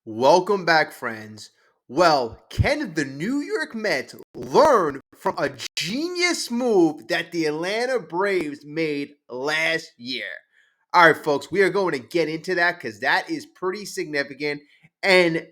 Welcome back, friends. Well, can the New York Mets learn from a genius move that the Atlanta Braves made last year? All right, folks, we are going to get into that because that is pretty significant. And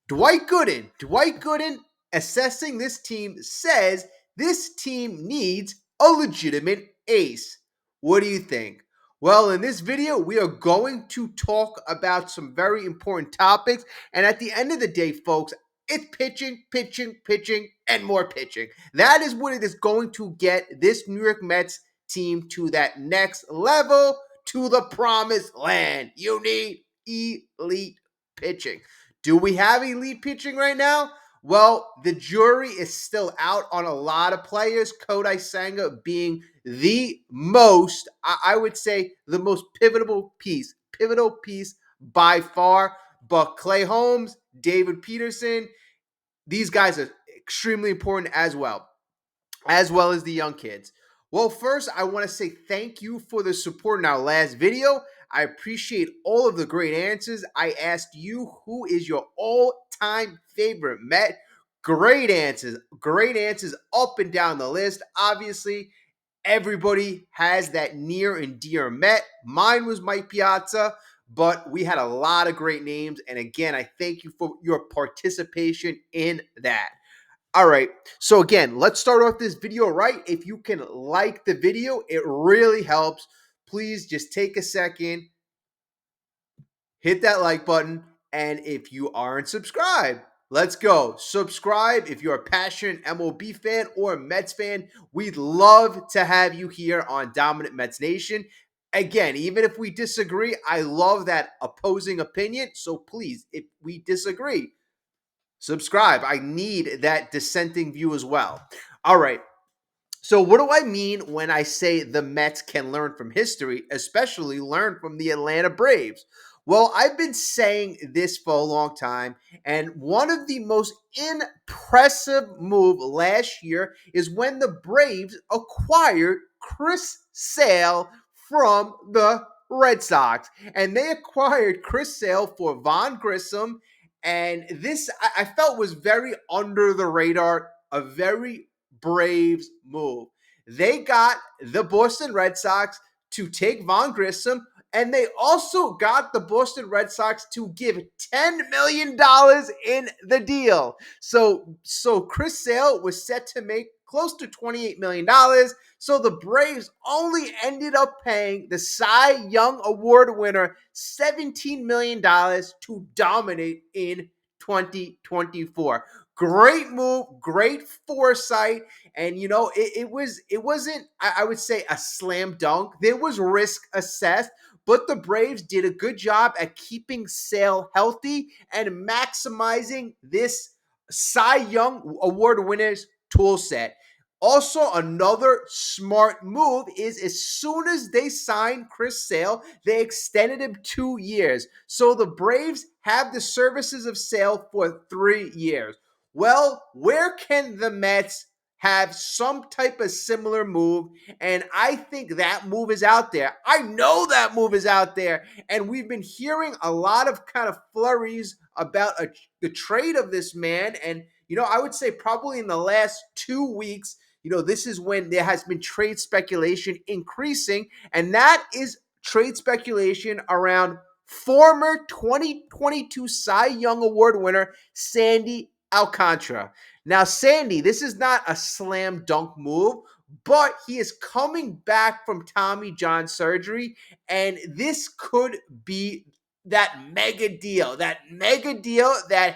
Dwight Gooden assessing this team says this team needs a legitimate ace. What do you think? Well, in this video, we are going to talk about some very important topics. And at the end of the day, folks, it's pitching, pitching, pitching, and more pitching. That is what it is going to get this New York Mets team to that next level, to the promised land. You need elite pitching. Do we have elite pitching right now? Well, the jury is still out on a lot of players. Kodai Senga being the most, I would say, the most pivotal piece by far. But Clay Holmes, David Peterson, these guys are extremely important as well as the young kids. Well, first, I want to say thank you for the support in our last video. I appreciate all of the great answers. I asked you who is your all-time favorite Met. Great answers up and down the list. Obviously, everybody has that near and dear Met. Mine was Mike Piazza, but we had a lot of great names. And again, I thank you for your participation in that. All right, so again, let's start off this video right. If you can like the video, it really helps. Please just take a second, hit that like button, and if you aren't subscribed, let's go. Subscribe if you're a passionate MLB fan or Mets fan. We'd love to have you here on Dominant Mets Nation. Again, even if we disagree, I love that opposing opinion. So please, if we disagree, subscribe. I need that dissenting view as well. All right. So what do I mean when I say the Mets can learn from history, especially learn from the Atlanta Braves? Well, I've been saying this for a long time, and one of the most impressive moves last year is when the Braves acquired Chris Sale from the Red Sox. And they acquired Chris Sale for Von Grissom, and this I felt was very under the radar, a very Braves move. They got the Boston Red Sox to take Von Grissom, and they also got the Boston Red Sox to give $10 million in the deal. So Chris Sale was set to make close to $28 million. So the Braves only ended up paying the Cy Young Award winner $17 million to dominate in 2024. Great move, great foresight, and it wasn't I would say a slam dunk. There was risk assessed, but the Braves did a good job at keeping Sale healthy and maximizing this Cy Young Award winners tool set. Also, another smart move is as soon as they signed Chris Sale, they extended him 2 years. So the Braves have the services of Sale for 3 years. Well, where can the Mets have some type of similar move? And I think that move is out there. I know that move is out there. And we've been hearing a lot of kind of flurries about the trade of this man. And, I would say probably in the last 2 weeks, this is when there has been trade speculation increasing. And that is trade speculation around former 2022 Cy Young Award winner Sandy Alcántara. Now, Sandy, this is not a slam dunk move, but he is coming back from Tommy John surgery, and this could be that mega deal that,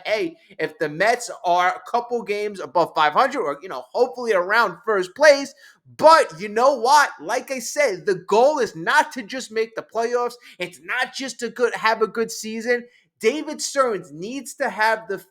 hey, if the Mets are a couple games above 500 or, hopefully around first place, but you know what? Like I said, the goal is not to just make the playoffs. It's not just to have a good season. David Stearns needs to have the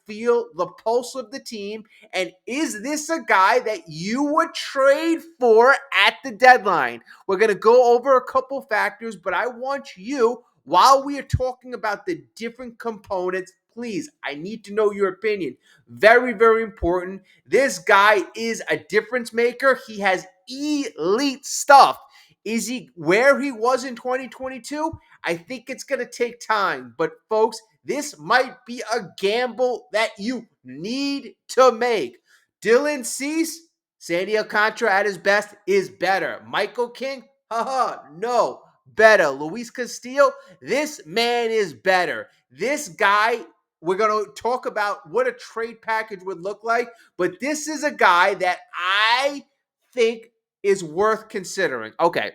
pulse of the team. And is this a guy that you would trade for at the deadline? We're going to go over a couple factors, but I want you, while we are talking about the different components, please, I need to know your opinion. Very, very important. This guy is a difference maker. He has elite stuff. Is he where he was in 2022? I think it's going to take time. But folks, this might be a gamble that you need to make. Dylan Cease, Sandy Alcántara at his best is better. Michael King, no, better. Luis Castillo, this man is better. This guy, we're going to talk about what a trade package would look like, but this is a guy that I think is worth considering. Okay.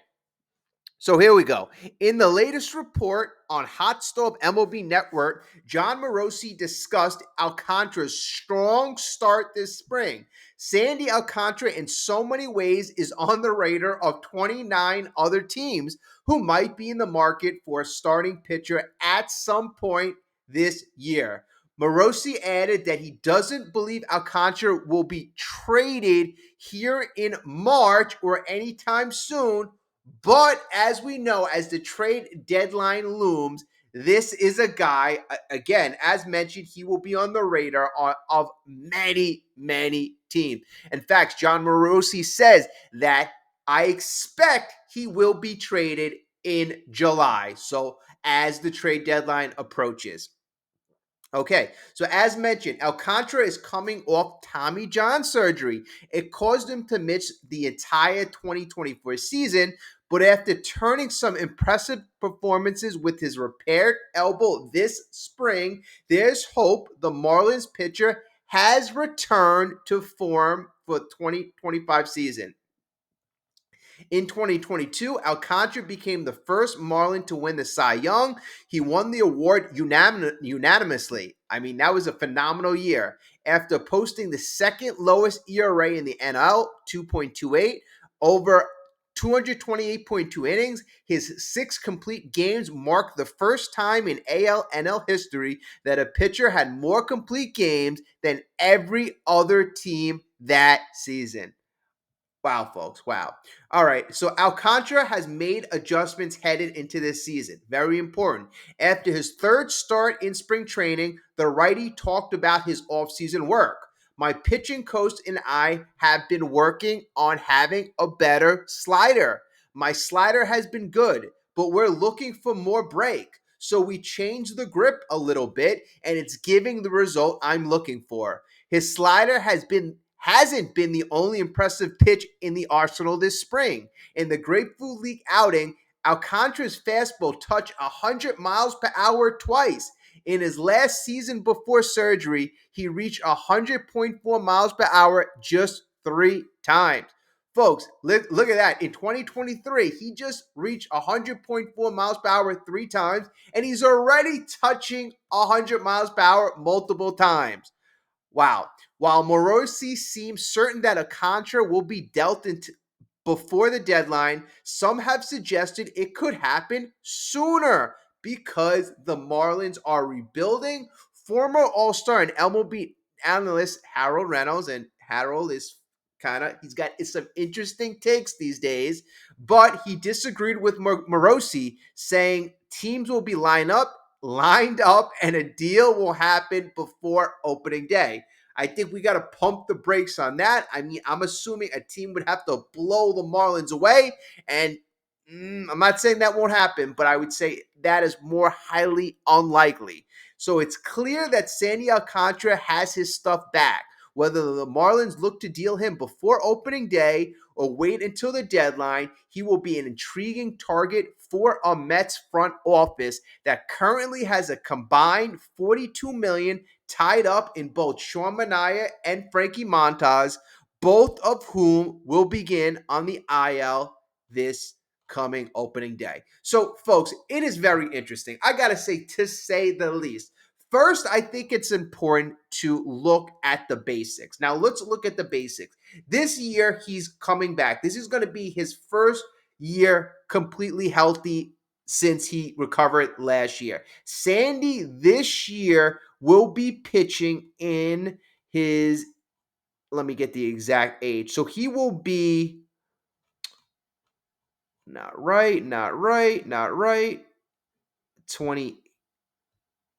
So here we go. In the latest report on Hot Stove MLB Network, John Morosi discussed Alcantara's strong start this spring. Sandy Alcantara, in so many ways, is on the radar of 29 other teams who might be in the market for a starting pitcher at some point this year. Morosi added that he doesn't believe Alcantara will be traded here in March or anytime soon. But as we know, as the trade deadline looms, this is a guy, again, as mentioned, he will be on the radar of many, many teams. In fact, John Morosi says that I expect he will be traded in July. So as the trade deadline approaches. Okay, so as mentioned, Alcantara is coming off Tommy John surgery. It caused him to miss the entire 2024 season, but after turning some impressive performances with his repaired elbow this spring, there's hope the Marlins pitcher has returned to form for 2025 season. In 2022, Alcantara became the first Marlin to win the Cy Young. He won the award unanimously. I mean, that was a phenomenal year. After posting the second lowest ERA in the NL, 2.28, over 228.2 innings, his 6 complete games marked the first time in AL-NL history that a pitcher had more complete games than every other team that season. Wow, folks. Wow. All right. So Alcantara has made adjustments headed into this season. Very important. After his third start in spring training, the righty talked about his offseason work. My pitching coach and I have been working on having a better slider. My slider has been good, but we're looking for more break. So we changed the grip a little bit, and it's giving the result I'm looking for. His slider hasn't been the only impressive pitch in the arsenal this spring. In the Grapefruit League outing, Alcantara's fastball touched 100 miles per hour twice. In his last season before surgery, he reached 100.4 miles per hour just 3 times. Folks, look at that. In 2023, he just reached 100.4 miles per hour 3 times, and he's already touching 100 miles per hour multiple times. Wow. While Morosi seems certain that Alcantara will be dealt into before the deadline, some have suggested it could happen sooner because the Marlins are rebuilding. Former All-Star and MLB analyst Harold Reynolds, and Harold is he's got some interesting takes these days, but he disagreed with Morosi, saying teams will be lined up, and a deal will happen before opening day. I think we got to pump the brakes on that. I mean, I'm assuming a team would have to blow the Marlins away, and I'm not saying that won't happen, but I would say that is more highly unlikely. So it's clear that Sandy Alcantara has his stuff back. Whether the Marlins look to deal him before opening day or wait until the deadline, he will be an intriguing target for a Mets front office that currently has a combined $42 million tied up in both Sean Manaea and Frankie Montas, both of whom will begin on the IL this coming opening day. So, folks, it is very interesting. I got to say the least. First, I think it's important to look at the basics. Now, let's look at the basics. This year, he's coming back. This is going to be his first year completely healthy since he recovered last year. Sandy this year will be pitching in his, let me get the exact age. So he will be, not right, 20.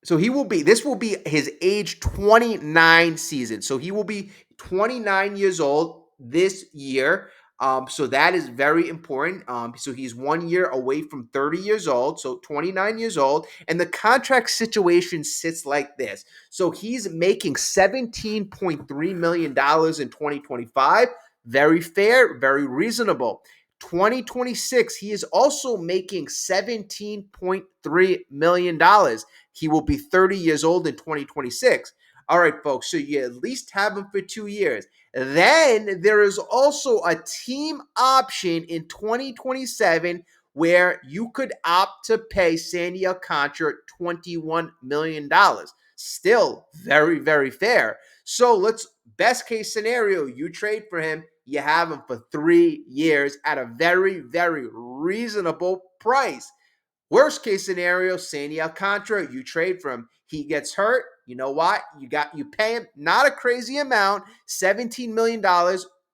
So this will be his age 29 season. So he will be 29 years old this year. So that is very important. So he's 1 year away from 30 years old, so 29 years old. And the contract situation sits like this. So he's making $17.3 million in 2025. Very fair, very reasonable. 2026, he is also making $17.3 million. He will be 30 years old in 2026. All right, folks, so you at least have him for 2 years. Then there is also a team option in 2027 where you could opt to pay Sandy Alcantara $21 million. Still very, very fair. So best case scenario, you trade for him, you have him for 3 years at a very, very reasonable price. Worst case scenario, Sandy Alcantara, you trade for him. He gets hurt. You know what? You pay him not a crazy amount, $17 million,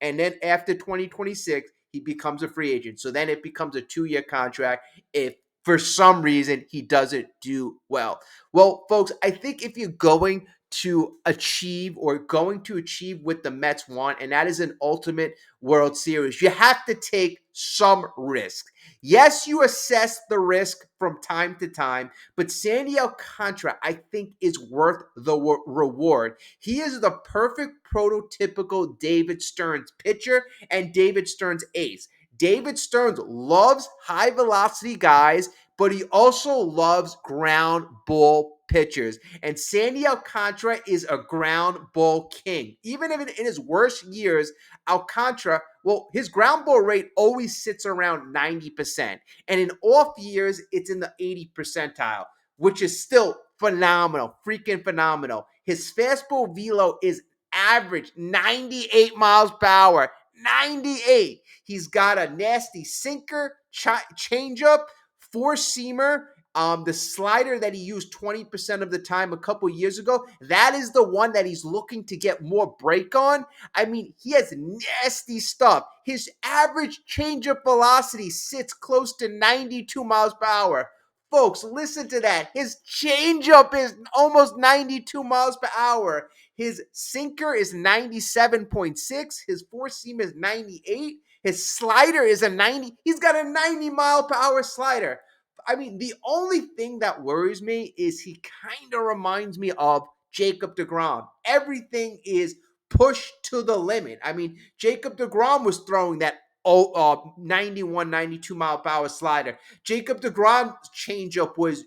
and then after 2026, he becomes a free agent. So then it becomes a 2-year contract if for some reason he doesn't do well. Well, folks, I think if you're going to achieve what the Mets want, and that is an ultimate World Series, you have to take some risk. Yes, you assess the risk from time to time, but Sandy Alcantara, I think, is worth the reward. He is the perfect prototypical David Stearns pitcher and David Stearns ace. David Stearns loves high velocity guys, but he also loves ground ball pitchers. And Sandy Alcantara is a ground ball king. Even if in his worst years, Alcantara, well, his ground ball rate always sits around 90%. And in off years, it's in the 80 percentile, which is still phenomenal, freaking phenomenal. His fastball velo is average 98 miles per hour. 98. He's got a nasty sinker, changeup, four-seamer. The slider that he used 20% of the time a couple years ago, that is the one that he's looking to get more break on. I mean, he has nasty stuff. His average changeup velocity sits close to 92 miles per hour. Folks, listen to that. His changeup is almost 92 miles per hour. His sinker is 97.6. His four-seam is 98. His slider is a 90. He's got a 90 mile per hour slider. I mean, the only thing that worries me is he kind of reminds me of Jacob deGrom. Everything is pushed to the limit. I mean, Jacob deGrom was throwing that 91, 92 mile per hour slider. Jacob deGrom's changeup was,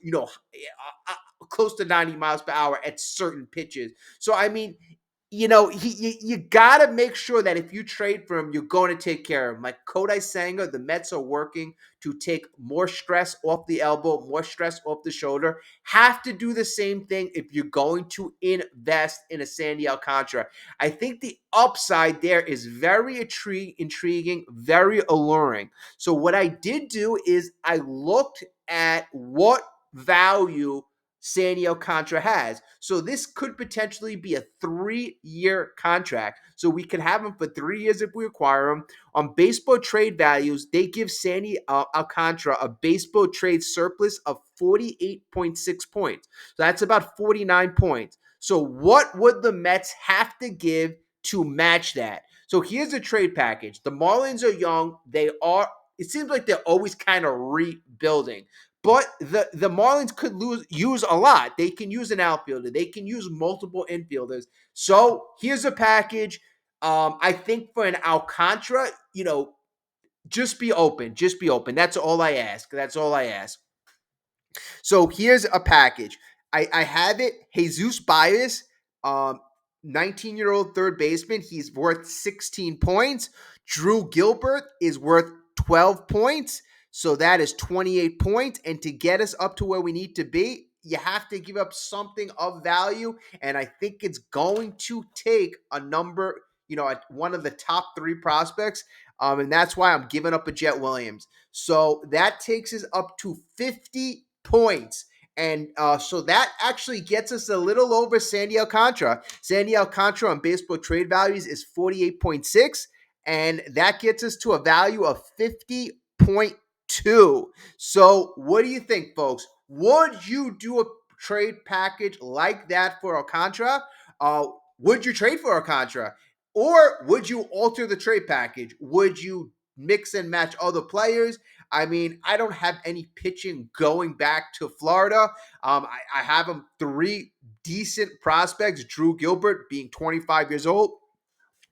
close to 90 miles per hour at certain pitches. So, I mean, you got to make sure that if you trade for him, you're going to take care of him. Like Kodai Senga, the Mets are working to take more stress off the elbow, more stress off the shoulder. Have to do the same thing if you're going to invest in a Sandy Alcantara. I think the upside there is very intriguing, very alluring. So what I did do is I looked at what value Sandy Alcantara has. So this could potentially be a 3-year contract. So we could have him for 3 years if we acquire him. On baseball trade values, they give Sandy Alcantara a baseball trade surplus of 48.6 points. So that's about 49 points. So what would the Mets have to give to match that? So here's a trade package. The Marlins are young. It seems like they're always kind of rebuilding. But the Marlins could use a lot. They can use an outfielder. They can use multiple infielders. So here's a package. I think for an Alcantara, just be open. Just be open. That's all I ask. That's all I ask. So here's a package. I have it. Jesus Baez, 19-year-old third baseman. He's worth 16 points. Drew Gilbert is worth 12 points. So that is 28 points. And to get us up to where we need to be, you have to give up something of value. And I think it's going to take a number, one of the top 3 prospects. And that's why I'm giving up a Jet Williams. So that takes us up to 50 points. And so that actually gets us a little over Sandy Alcantara. Sandy Alcantara on baseball trade values is 48.6. And that gets us to a value of 50.2. So what do you think, folks? Would you do a trade package like that for Alcantara? Would you trade for Alcantara? Or would you alter the trade package? Would you mix and match other players? I mean, I don't have any pitching going back to Florida. I have them three decent prospects. Drew Gilbert being 25 years old.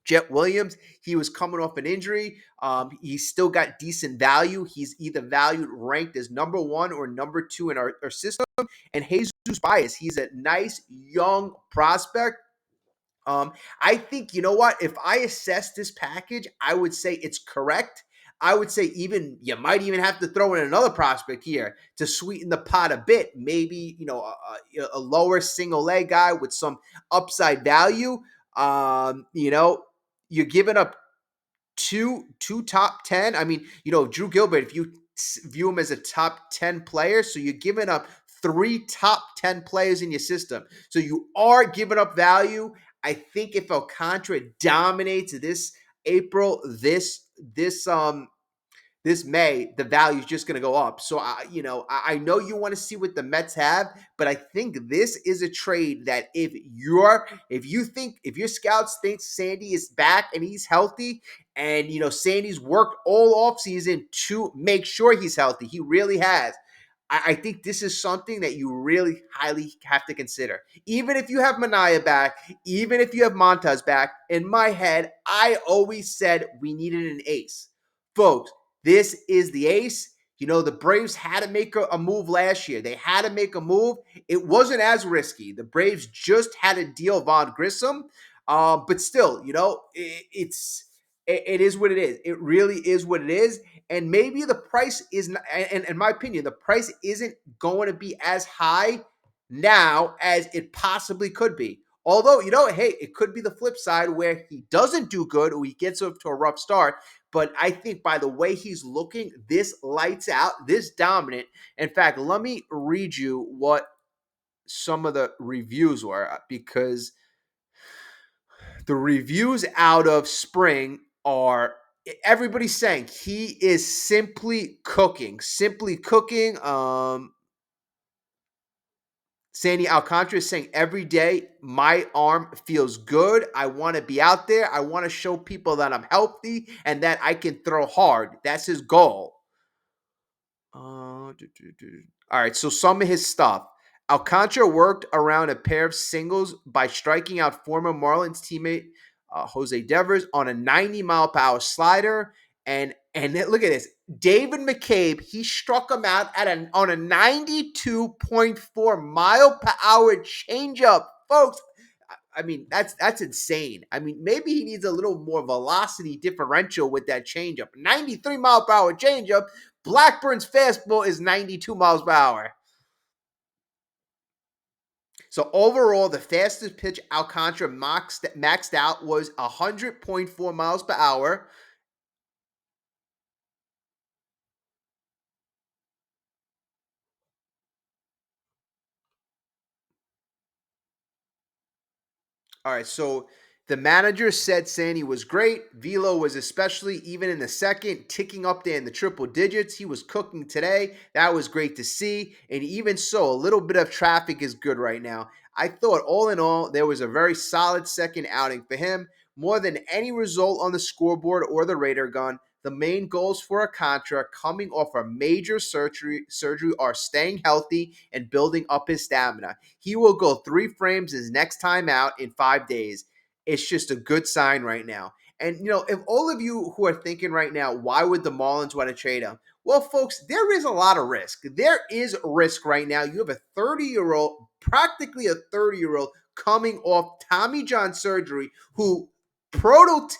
Jet Williams, he was coming off an injury. He's still got decent value. He's either valued ranked as number one or number two in our system. And Jesus Bias, he's a nice young prospect. I think, you know what? If I assess this package, I would say it's correct. I would say even you might even have to throw in another prospect here to sweeten the pot a bit. Maybe, a lower single leg guy with some upside value. You know, you're giving up two top 10. I mean, Drew Gilbert, if you view him as a top 10 player, so you're giving up three top 10 players in your system. So you are giving up value. I think if Alcantara dominates this April, this May, the value is just going to go up. So I know you want to see what the Mets have, but I think this is a trade that if your scouts think Sandy is back and he's healthy, and Sandy's worked all offseason to make sure he's healthy, he really has. I think this is something that you really highly have to consider. Even if you have Manaea back, even if you have Montez back, in my head, I always said we needed an ace. Folks, this is the ace. The Braves had to make a move last year. They had to make a move. It wasn't as risky. The Braves just had to deal Von Grissom. But still, it is what it is. It really is what it is. And maybe the price is not, and in my opinion, the price isn't going to be as high now as it possibly could be. Although, hey, it could be the flip side where he doesn't do good or he gets off to a rough start. But I think by the way he's looking, this lights out, this dominant. In fact, let me read you what some of the reviews were, because the reviews out of spring are everybody's saying he is simply cooking. Sandy Alcántara is saying every day my arm feels good. I want to be out there. I want to show people that I'm healthy and that I can throw hard. That's his goal. All right, so some of his stuff. Alcantara worked around a pair of singles by striking out former Marlins teammate Jose Devers on a 90-mile-per-hour slider. And look at this. David McCabe, he struck him out on a 92.4-mile-per-hour changeup. Folks, I mean, that's insane. I mean, maybe he needs a little more velocity differential with that changeup. 93-mile-per-hour changeup. Blackburn's fastball is 92 miles per hour. So overall, the fastest pitch Alcantara maxed out was 100.4 miles per hour. All right, so the manager said Sandy was great. Velo was especially, even in the second, ticking up there in the triple digits. He was cooking today. That was great to see. And even so, a little bit of traffic is good right now. I thought all in all, there was a very solid second outing for him. More than any result on the scoreboard or the radar gun, the main goals for Alcantara coming off a major surgery are staying healthy and building up his stamina. He will go 3 frames his next time out in 5 days. It's just a good sign right now. And, if all of you who are thinking right now, why would the Marlins want to trade him? Well, folks, there is a lot of risk. There is risk right now. You have a 30-year-old, practically a 30-year-old, coming off Tommy John surgery who throws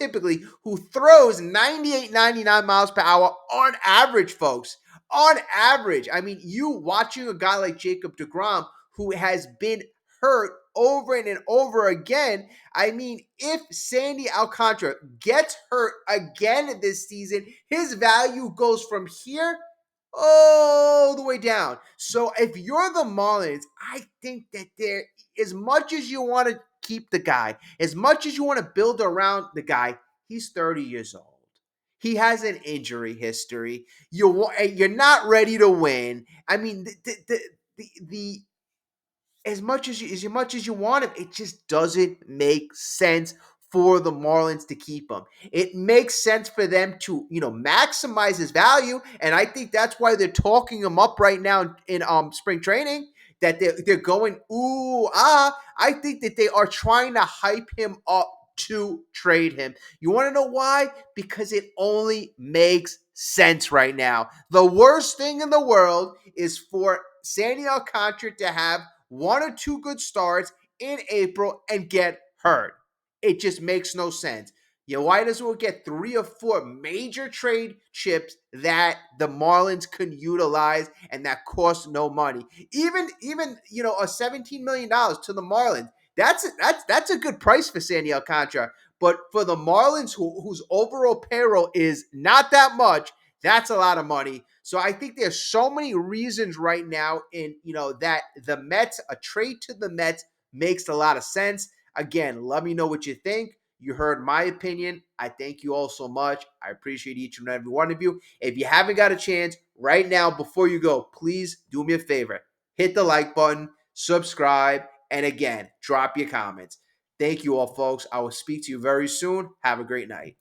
98, 99 miles per hour on average, folks. On average. I mean, you watching a guy like Jacob deGrom who has been hurt over and over again. I mean, if Sandy Alcantara gets hurt again this season, his value goes from here all the way down. So if you're the Marlins, I think that as much as you want to keep the guy, as much as you want to build around the guy, he's 30 years old. He has an injury history. You're not ready to win. I mean, the as much as you want him, it just doesn't make sense for the Marlins to keep him. It makes sense for them to, maximize his value, and I think that's why they're talking him up right now in spring training. That they're going ooh ah. I think that they are trying to hype him up to trade him. You want to know why? Because it only makes sense right now. The worst thing in the world is for Sandy Alcántara to have one or two good starts in April and get hurt. It just makes no sense. You might as well get 3 or 4 major trade chips that the Marlins could utilize and that cost no money. Even a $17 million to the Marlins. That's a good price for Sandy Alcantara. But for the Marlins, whose overall payroll is not that much, that's a lot of money. So I think there's so many reasons right now in that the Mets, a trade to the Mets makes a lot of sense. Again, let me know what you think. You heard my opinion. I thank you all so much. I appreciate each and every one of you. If you haven't got a chance right now, before you go, please do me a favor. Hit the like button, subscribe, and again, drop your comments. Thank you all, folks. I will speak to you very soon. Have a great night.